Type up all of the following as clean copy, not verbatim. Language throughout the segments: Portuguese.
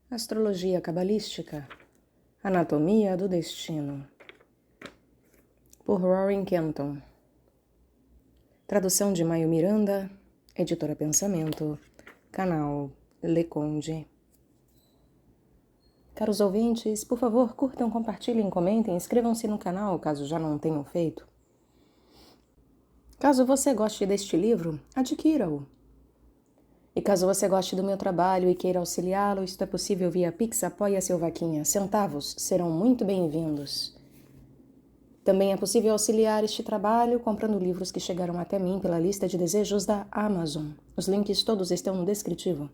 Astrologia cabalística, Anatomia do Destino, por Rory Kenton. Tradução de Maio Miranda, Editora Pensamento, canal Le Conde. Caros ouvintes, por favor, curtam, compartilhem, comentem, inscrevam-se no canal, caso já não tenham feito. Caso você goste deste livro, adquira-o. E caso você goste do meu trabalho e queira auxiliá-lo, isto é possível via Pix, Apoia-se ou Vaquinha. Centavos serão muito bem-vindos. Também é possível auxiliar este trabalho comprando livros que chegaram até mim pela lista de desejos da Amazon. Os links todos estão no descritivo.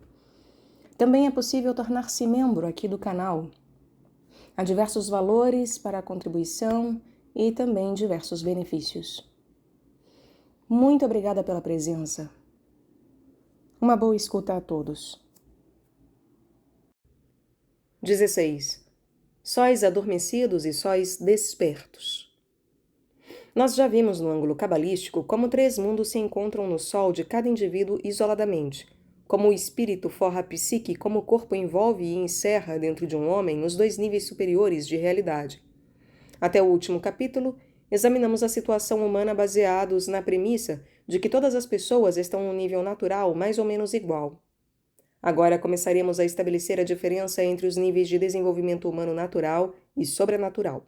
Também é possível tornar-se membro aqui do canal. Há diversos valores para a contribuição e também diversos benefícios. Muito obrigada pela presença. Uma boa escuta a todos. 16. Sóis adormecidos e sóis despertos. Nós já vimos no ângulo cabalístico como 3 mundos se encontram no sol de cada indivíduo isoladamente, como o espírito forra a psique, como o corpo envolve e encerra dentro de um homem os 2 níveis superiores de realidade. Até o último capítulo, examinamos a situação humana baseados na premissa de que todas as pessoas estão num nível natural mais ou menos igual. Agora começaremos a estabelecer a diferença entre os níveis de desenvolvimento humano natural e sobrenatural.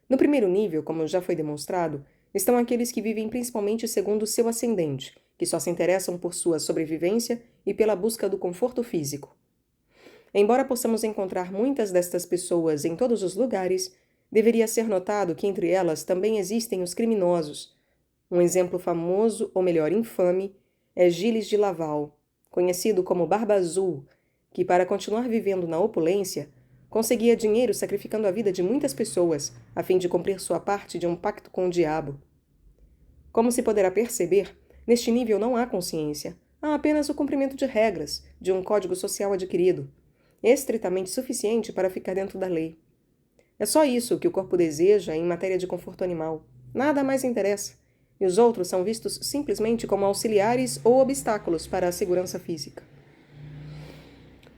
No primeiro nível, como já foi demonstrado, estão aqueles que vivem principalmente segundo seu ascendente, que só se interessam por sua sobrevivência e pela busca do conforto físico. Embora possamos encontrar muitas destas pessoas em todos os lugares, deveria ser notado que entre elas também existem os criminosos. Um exemplo famoso, ou melhor, infame, é Gilles de Laval, conhecido como Barba Azul, que, para continuar vivendo na opulência, conseguia dinheiro sacrificando a vida de muitas pessoas, a fim de cumprir sua parte de um pacto com o diabo. Como se poderá perceber, neste nível não há consciência, há apenas o cumprimento de regras, de um código social adquirido, estritamente suficiente para ficar dentro da lei. É só isso que o corpo deseja em matéria de conforto animal. Nada mais interessa. E os outros são vistos simplesmente como auxiliares ou obstáculos para a segurança física.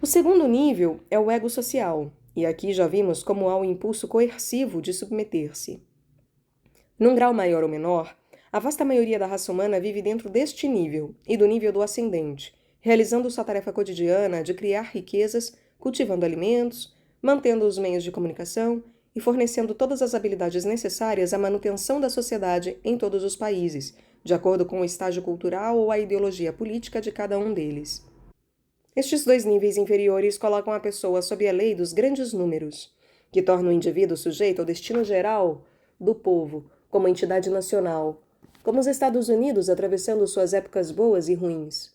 O segundo nível é o ego social, e aqui já vimos como há o impulso coercivo de submeter-se. Num grau maior ou menor, a vasta maioria da raça humana vive dentro deste nível e do nível do ascendente, realizando sua tarefa cotidiana de criar riquezas, cultivando alimentos, mantendo os meios de comunicação e fornecendo todas as habilidades necessárias à manutenção da sociedade em todos os países, de acordo com o estágio cultural ou a ideologia política de cada um deles. Estes 2 níveis inferiores colocam a pessoa sob a lei dos grandes números, que torna o indivíduo sujeito ao destino geral do povo, como entidade nacional, como os Estados Unidos atravessando suas épocas boas e ruins.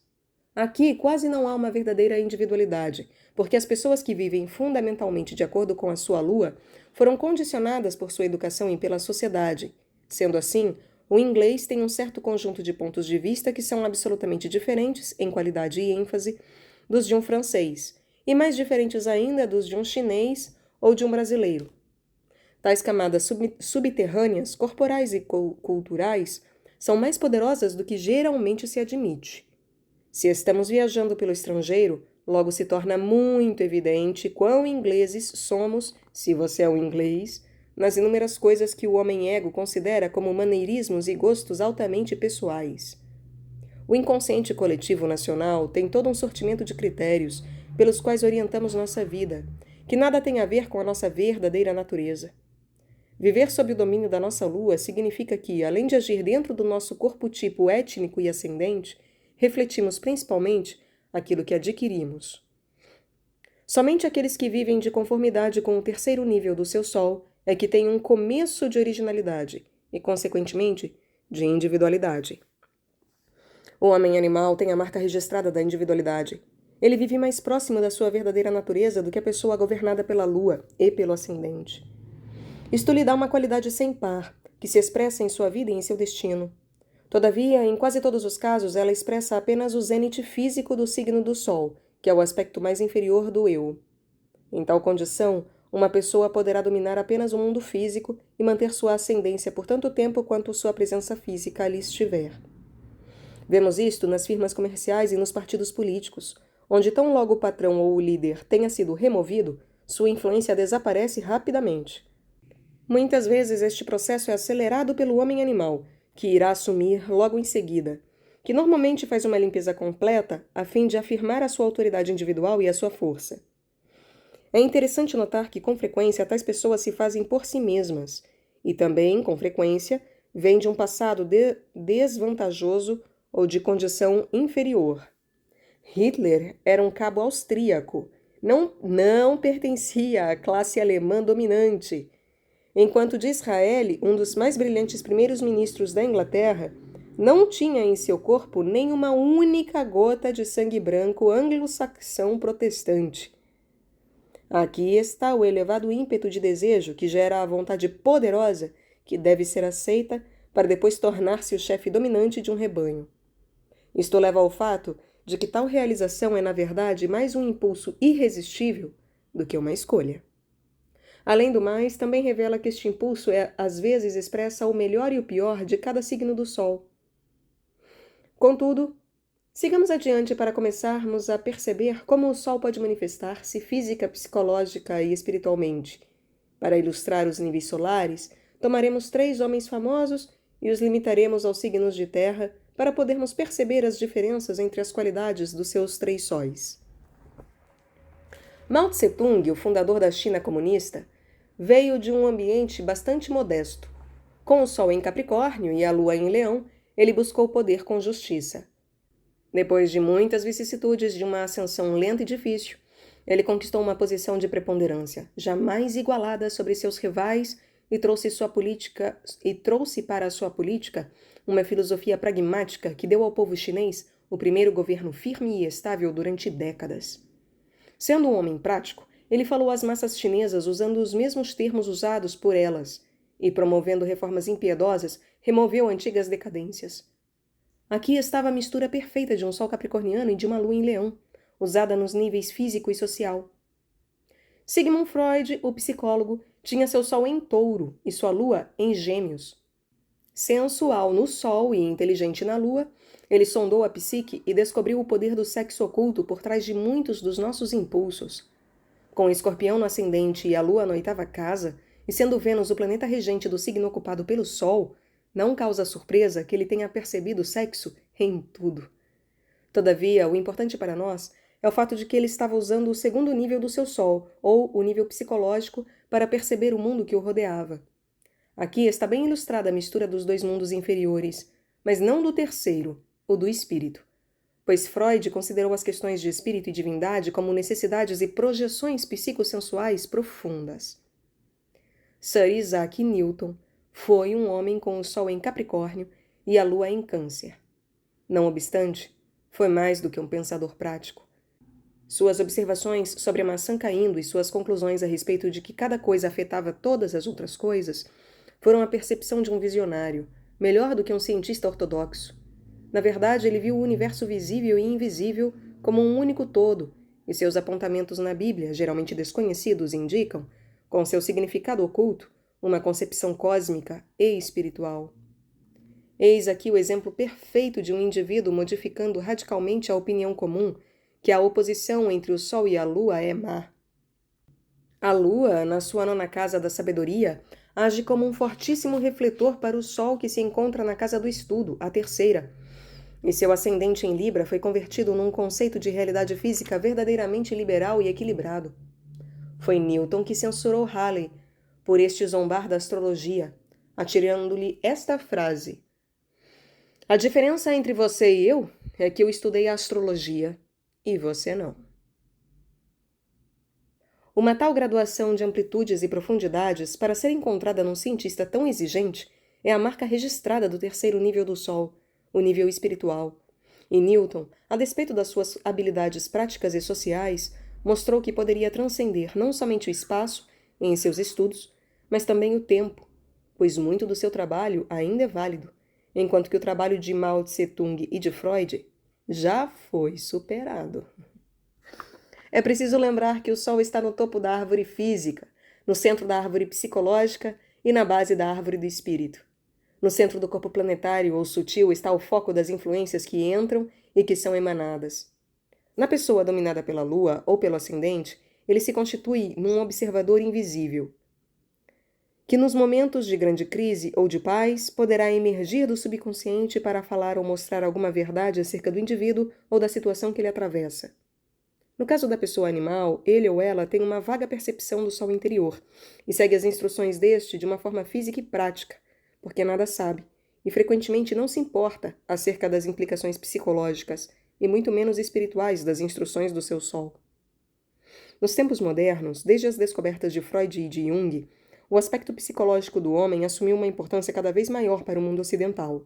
Aqui quase não há uma verdadeira individualidade, porque as pessoas que vivem fundamentalmente de acordo com a sua lua foram condicionadas por sua educação e pela sociedade. Sendo assim, o inglês tem um certo conjunto de pontos de vista que são absolutamente diferentes, em qualidade e ênfase, dos de um francês, e mais diferentes ainda dos de um chinês ou de um brasileiro. Tais camadas subterrâneas, corporais e culturais, são mais poderosas do que geralmente se admite. Se estamos viajando pelo estrangeiro, logo se torna muito evidente quão ingleses somos, se você é um inglês, nas inúmeras coisas que o homem ego considera como maneirismos e gostos altamente pessoais. O inconsciente coletivo nacional tem todo um sortimento de critérios pelos quais orientamos nossa vida, que nada tem a ver com a nossa verdadeira natureza. Viver sob o domínio da nossa lua significa que, além de agir dentro do nosso corpo tipo étnico e ascendente, refletimos principalmente aquilo que adquirimos. Somente aqueles que vivem de conformidade com o terceiro nível do seu sol é que têm um começo de originalidade e, consequentemente, de individualidade. O homem animal tem a marca registrada da individualidade. Ele vive mais próximo da sua verdadeira natureza do que a pessoa governada pela lua e pelo ascendente. Isto lhe dá uma qualidade sem par, que se expressa em sua vida e em seu destino. Todavia, em quase todos os casos, ela expressa apenas o zênite físico do signo do Sol, que é o aspecto mais inferior do eu. Em tal condição, uma pessoa poderá dominar apenas o mundo físico e manter sua ascendência por tanto tempo quanto sua presença física ali estiver. Vemos isto nas firmas comerciais e nos partidos políticos, onde tão logo o patrão ou o líder tenha sido removido, sua influência desaparece rapidamente. Muitas vezes este processo é acelerado pelo homem animal, que irá assumir logo em seguida, que normalmente faz uma limpeza completa a fim de afirmar a sua autoridade individual e a sua força. É interessante notar que, com frequência, tais pessoas se fazem por si mesmas, e também, com frequência, vêm de um passado desvantajoso ou de condição inferior. Hitler era um cabo austríaco, não pertencia à classe alemã dominante, enquanto Disraeli, um dos mais brilhantes primeiros ministros da Inglaterra, não tinha em seu corpo nem uma única gota de sangue branco anglo-saxão protestante. Aqui está o elevado ímpeto de desejo que gera a vontade poderosa que deve ser aceita para depois tornar-se o chefe dominante de um rebanho. Isto leva ao fato de que tal realização é, na verdade, mais um impulso irresistível do que uma escolha. Além do mais, também revela que este impulso às vezes expressa o melhor e o pior de cada signo do Sol. Contudo, sigamos adiante para começarmos a perceber como o Sol pode manifestar-se física, psicológica e espiritualmente. Para ilustrar os níveis solares, tomaremos 3 homens famosos e os limitaremos aos signos de terra para podermos perceber as diferenças entre as qualidades dos seus 3 sóis. Mao Tse-tung, o fundador da China comunista, veio de um ambiente bastante modesto. Com o Sol em Capricórnio e a Lua em Leão, ele buscou o poder com justiça. Depois de muitas vicissitudes de uma ascensão lenta e difícil, ele conquistou uma posição de preponderância, jamais igualada sobre seus rivais, e trouxe para a sua política uma filosofia pragmática que deu ao povo chinês o primeiro governo firme e estável durante décadas. Sendo um homem prático, ele falou às massas chinesas usando os mesmos termos usados por elas, e promovendo reformas impiedosas, removeu antigas decadências. Aqui estava a mistura perfeita de um Sol capricorniano e de uma Lua em Leão, usada nos níveis físico e social. Sigmund Freud, o psicólogo, tinha seu Sol em Touro e sua Lua em Gêmeos. Sensual no Sol e inteligente na Lua, ele sondou a psique e descobriu o poder do sexo oculto por trás de muitos dos nossos impulsos. Com o Escorpião no ascendente e a Lua na 8ª casa, e sendo Vênus o planeta regente do signo ocupado pelo Sol, não causa surpresa que ele tenha percebido o sexo em tudo. Todavia, o importante para nós é o fato de que ele estava usando o 2º nível do seu Sol, ou o nível psicológico, para perceber o mundo que o rodeava. Aqui está bem ilustrada a mistura dos 2 mundos inferiores, mas não do terceiro, o do espírito, pois Freud considerou as questões de espírito e divindade como necessidades e projeções psicossensuais profundas. Sir Isaac Newton foi um homem com o Sol em Capricórnio e a Lua em Câncer. Não obstante, foi mais do que um pensador prático. Suas observações sobre a maçã caindo e suas conclusões a respeito de que cada coisa afetava todas as outras coisas foram a percepção de um visionário, melhor do que um cientista ortodoxo. Na verdade, ele viu o universo visível e invisível como um único todo, e seus apontamentos na Bíblia, geralmente desconhecidos, indicam, com seu significado oculto, uma concepção cósmica e espiritual. Eis aqui o exemplo perfeito de um indivíduo modificando radicalmente a opinião comum que a oposição entre o Sol e a Lua é má. A Lua, na sua 9ª casa da sabedoria, age como um fortíssimo refletor para o Sol que se encontra na casa do estudo, a 3ª, e seu ascendente em Libra foi convertido num conceito de realidade física verdadeiramente liberal e equilibrado. Foi Newton que censurou Halley por este zombar da astrologia, atirando-lhe esta frase: "A diferença entre você e eu é que eu estudei a astrologia e você não." Uma tal graduação de amplitudes e profundidades, para ser encontrada num cientista tão exigente, é a marca registrada do 3º nível do Sol, o nível espiritual. E Newton, a despeito das suas habilidades práticas e sociais, mostrou que poderia transcender não somente o espaço, em seus estudos, mas também o tempo, pois muito do seu trabalho ainda é válido, enquanto que o trabalho de Mao Tse-tung e de Freud já foi superado. É preciso lembrar que o Sol está no topo da árvore física, no centro da árvore psicológica e na base da árvore do espírito. No centro do corpo planetário ou sutil está o foco das influências que entram e que são emanadas. Na pessoa dominada pela lua ou pelo ascendente, ele se constitui num observador invisível, que nos momentos de grande crise ou de paz poderá emergir do subconsciente para falar ou mostrar alguma verdade acerca do indivíduo ou da situação que ele atravessa. No caso da pessoa animal, ele ou ela tem uma vaga percepção do sol interior e segue as instruções deste de uma forma física e prática, porque nada sabe, e frequentemente não se importa acerca das implicações psicológicas e muito menos espirituais das instruções do seu sol. Nos tempos modernos, desde as descobertas de Freud e de Jung, o aspecto psicológico do homem assumiu uma importância cada vez maior para o mundo ocidental.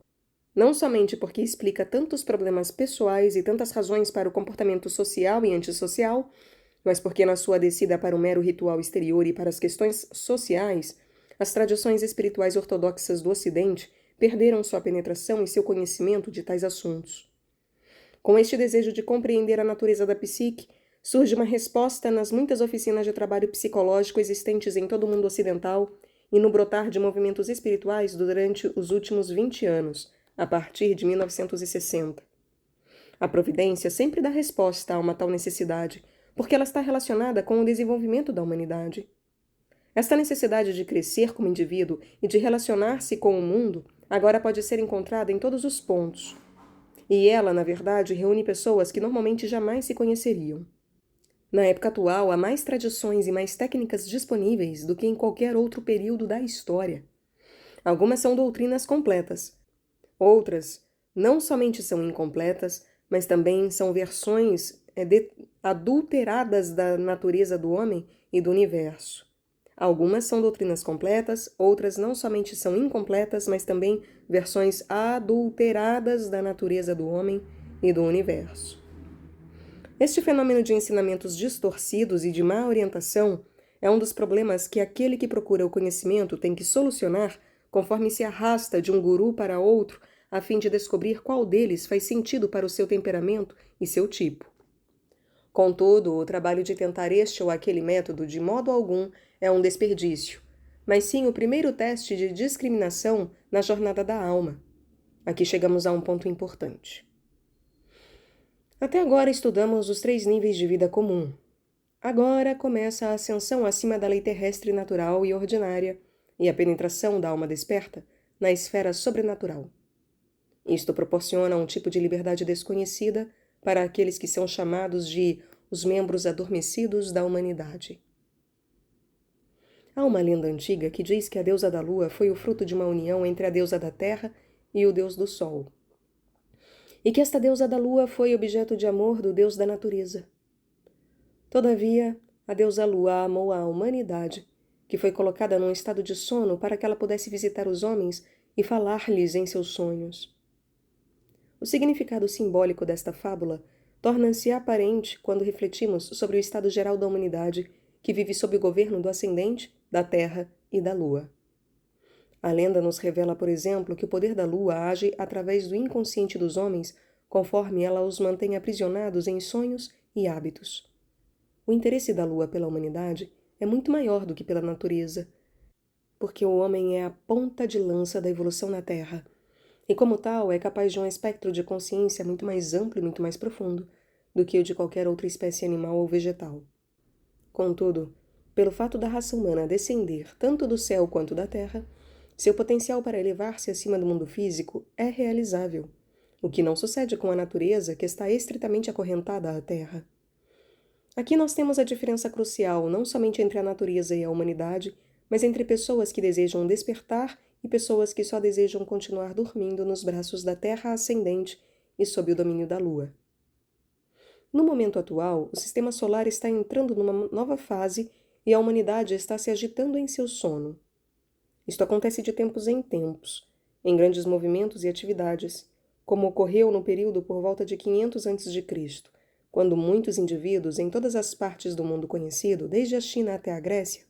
Não somente porque explica tantos problemas pessoais e tantas razões para o comportamento social e antissocial, mas porque na sua descida para o mero ritual exterior e para as questões sociais, as tradições espirituais ortodoxas do Ocidente perderam sua penetração e seu conhecimento de tais assuntos. Com este desejo de compreender a natureza da psique, surge uma resposta nas muitas oficinas de trabalho psicológico existentes em todo o mundo ocidental e no brotar de movimentos espirituais durante os últimos 20 anos, a partir de 1960. A providência sempre dá resposta a uma tal necessidade, porque ela está relacionada com o desenvolvimento da humanidade. Esta necessidade de crescer como indivíduo e de relacionar-se com o mundo agora pode ser encontrada em todos os pontos. E ela, na verdade, reúne pessoas que normalmente jamais se conheceriam. Na época atual, há mais tradições e mais técnicas disponíveis do que em qualquer outro período da história. Algumas são doutrinas completas. Outras não somente são incompletas, mas também são versões adulteradas da natureza do homem e do universo. Algumas são doutrinas completas, outras não somente são incompletas, mas também versões adulteradas da natureza do homem e do universo. Este fenômeno de ensinamentos distorcidos e de má orientação é um dos problemas que aquele que procura o conhecimento tem que solucionar conforme se arrasta de um guru para outro, a fim de descobrir qual deles faz sentido para o seu temperamento e seu tipo. Contudo, o trabalho de tentar este ou aquele método de modo algum é um desperdício, mas sim o primeiro teste de discriminação na jornada da alma. Aqui chegamos a um ponto importante. Até agora estudamos os 3 níveis de vida comum. Agora começa a ascensão acima da lei terrestre natural e ordinária e a penetração da alma desperta na esfera sobrenatural. Isto proporciona um tipo de liberdade desconhecida para aqueles que são chamados de os membros adormecidos da humanidade. Há uma lenda antiga que diz que a deusa da lua foi o fruto de uma união entre a deusa da terra e o deus do sol, e que esta deusa da lua foi objeto de amor do deus da natureza. Todavia, a deusa lua amou a humanidade, que foi colocada num estado de sono para que ela pudesse visitar os homens e falar-lhes em seus sonhos. O significado simbólico desta fábula torna-se aparente quando refletimos sobre o estado geral da humanidade, que vive sob o governo do ascendente, da terra e da lua. A lenda nos revela, por exemplo, que o poder da lua age através do inconsciente dos homens, conforme ela os mantém aprisionados em sonhos e hábitos. O interesse da lua pela humanidade é muito maior do que pela natureza, porque o homem é a ponta de lança da evolução na Terra, e como tal é capaz de um espectro de consciência muito mais amplo e muito mais profundo do que o de qualquer outra espécie animal ou vegetal. Contudo, pelo fato da raça humana descender tanto do céu quanto da terra, seu potencial para elevar-se acima do mundo físico é realizável, o que não sucede com a natureza que está estritamente acorrentada à terra. Aqui nós temos a diferença crucial não somente entre a natureza e a humanidade, mas entre pessoas que desejam despertar e pessoas que só desejam continuar dormindo nos braços da terra ascendente e sob o domínio da lua. No momento atual, o sistema solar está entrando numa nova fase e a humanidade está se agitando em seu sono. Isto acontece de tempos em tempos, em grandes movimentos e atividades, como ocorreu no período por volta de 500 a.C., quando muitos indivíduos em todas as partes do mundo conhecido, desde a China até a Grécia,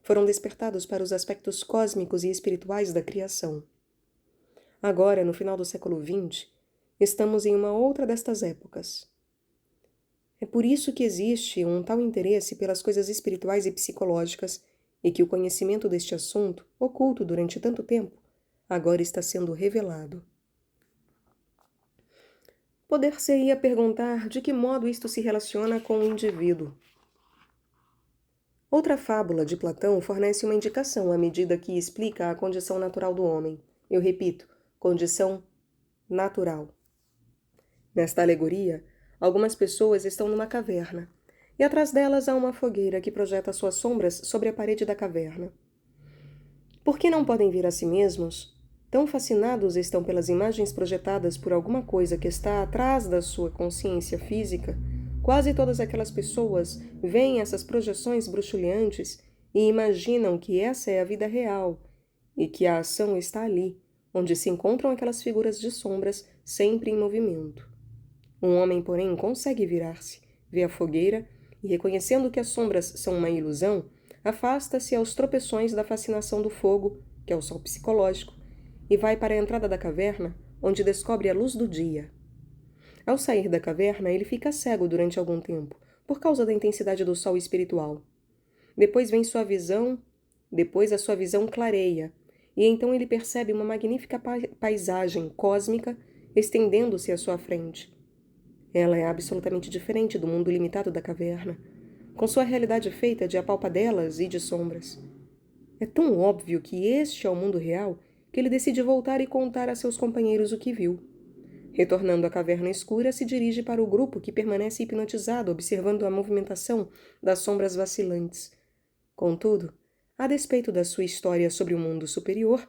foram despertados para os aspectos cósmicos e espirituais da criação. Agora, no final do século XX, estamos em uma outra destas épocas. É por isso que existe um tal interesse pelas coisas espirituais e psicológicas e que o conhecimento deste assunto, oculto durante tanto tempo, agora está sendo revelado. Poder-se-ia perguntar de que modo isto se relaciona com o indivíduo. Outra fábula de Platão fornece uma indicação à medida que explica a condição natural do homem. Eu repito, condição natural. Nesta alegoria, algumas pessoas estão numa caverna, e atrás delas há uma fogueira que projeta suas sombras sobre a parede da caverna. Por que não podem ver a si mesmos? Tão fascinados estão pelas imagens projetadas por alguma coisa que está atrás da sua consciência física. Quase todas aquelas pessoas veem essas projeções bruxuleantes e imaginam que essa é a vida real e que a ação está ali, onde se encontram aquelas figuras de sombras sempre em movimento. Um homem, porém, consegue virar-se, vê a fogueira e, reconhecendo que as sombras são uma ilusão, afasta-se aos tropeções da fascinação do fogo, que é o sol psicológico, e vai para a entrada da caverna, onde descobre a luz do dia. Ao sair da caverna, ele fica cego durante algum tempo, por causa da intensidade do sol espiritual. Depois a sua visão clareia, e então ele percebe uma magnífica paisagem cósmica estendendo-se à sua frente. Ela é absolutamente diferente do mundo limitado da caverna, com sua realidade feita de apalpadelas e de sombras. É tão óbvio que este é o mundo real que ele decide voltar e contar a seus companheiros o que viu. Retornando à caverna escura, se dirige para o grupo que permanece hipnotizado, observando a movimentação das sombras vacilantes. Contudo, a despeito da sua história sobre o mundo superior,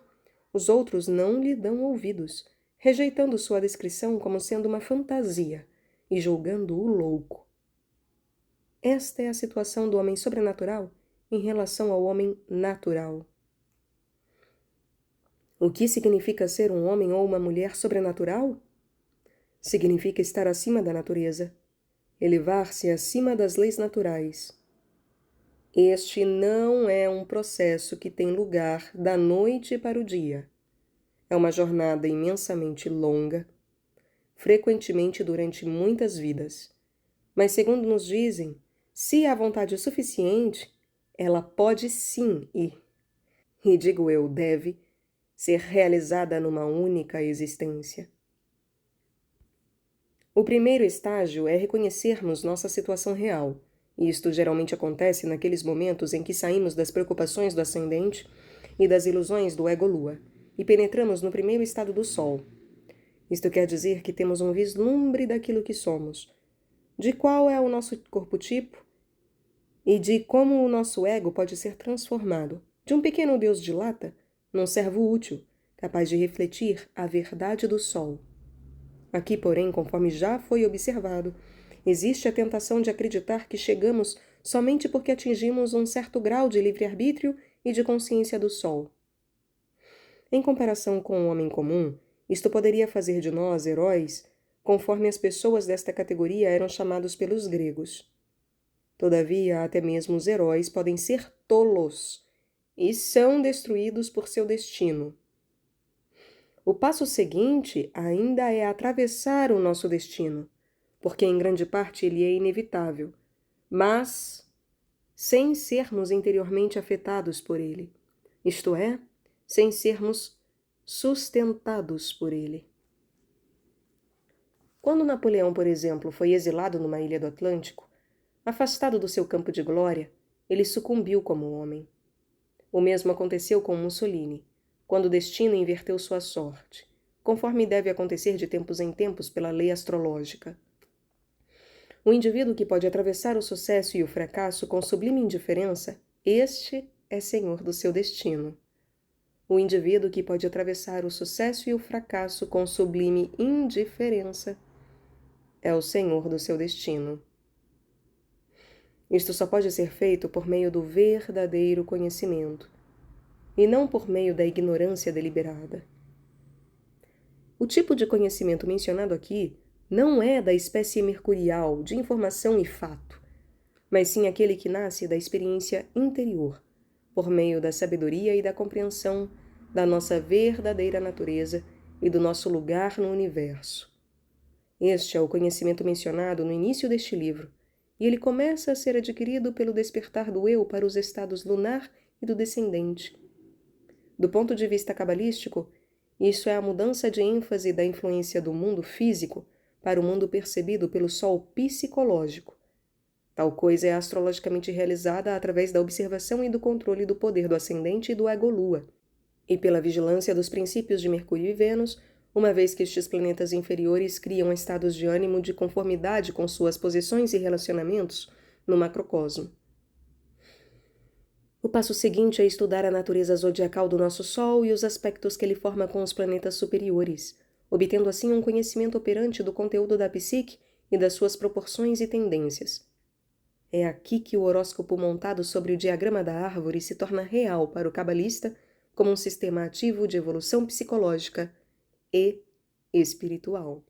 os outros não lhe dão ouvidos, rejeitando sua descrição como sendo uma fantasia e julgando-o louco. Esta é a situação do homem sobrenatural em relação ao homem natural. O que significa ser um homem ou uma mulher sobrenatural? Significa estar acima da natureza, elevar-se acima das leis naturais. Este não é um processo que tem lugar da noite para o dia. É uma jornada imensamente longa, frequentemente durante muitas vidas. Mas, segundo nos dizem, se há vontade suficiente, ela pode sim e digo eu, deve, ser realizada numa única existência. O primeiro estágio é reconhecermos nossa situação real. E isto geralmente acontece naqueles momentos em que saímos das preocupações do ascendente e das ilusões do ego-lua e penetramos no primeiro estado do sol. Isto quer dizer que temos um vislumbre daquilo que somos, de qual é o nosso corpo-tipo e de como o nosso ego pode ser transformado de um pequeno deus de lata num servo útil, capaz de refletir a verdade do sol. Aqui, porém, conforme já foi observado, existe a tentação de acreditar que chegamos somente porque atingimos um certo grau de livre-arbítrio e de consciência do sol. Em comparação com o homem comum, isto poderia fazer de nós heróis, conforme as pessoas desta categoria eram chamados pelos gregos. Todavia, até mesmo os heróis podem ser tolos e são destruídos por seu destino. O passo seguinte ainda é atravessar o nosso destino, porque em grande parte ele é inevitável, mas sem sermos interiormente afetados por ele, isto é, sem sermos sustentados por ele. Quando Napoleão, por exemplo, foi exilado numa ilha do Atlântico, afastado do seu campo de glória, ele sucumbiu como homem. O mesmo aconteceu com Mussolini, quando o destino inverteu sua sorte, conforme deve acontecer de tempos em tempos pela lei astrológica. O indivíduo que pode atravessar o sucesso e o fracasso com sublime indiferença, este é senhor do seu destino. O indivíduo que pode atravessar o sucesso e o fracasso com sublime indiferença é o senhor do seu destino. Isto só pode ser feito por meio do verdadeiro conhecimento, e não por meio da ignorância deliberada. O tipo de conhecimento mencionado aqui não é da espécie mercurial de informação e fato, mas sim aquele que nasce da experiência interior, por meio da sabedoria e da compreensão da nossa verdadeira natureza e do nosso lugar no universo. Este é o conhecimento mencionado no início deste livro, e ele começa a ser adquirido pelo despertar do eu para os estados lunar e do descendente. Do ponto de vista cabalístico, isso é a mudança de ênfase da influência do mundo físico para o mundo percebido pelo sol psicológico. Tal coisa é astrologicamente realizada através da observação e do controle do poder do ascendente e do ego-lua, e pela vigilância dos princípios de Mercúrio e Vênus, uma vez que estes planetas inferiores criam estados de ânimo de conformidade com suas posições e relacionamentos no macrocosmo. O passo seguinte é estudar a natureza zodiacal do nosso Sol e os aspectos que ele forma com os planetas superiores, obtendo assim um conhecimento operante do conteúdo da psique e das suas proporções e tendências. É aqui que o horóscopo montado sobre o diagrama da árvore se torna real para o cabalista como um sistema ativo de evolução psicológica e espiritual.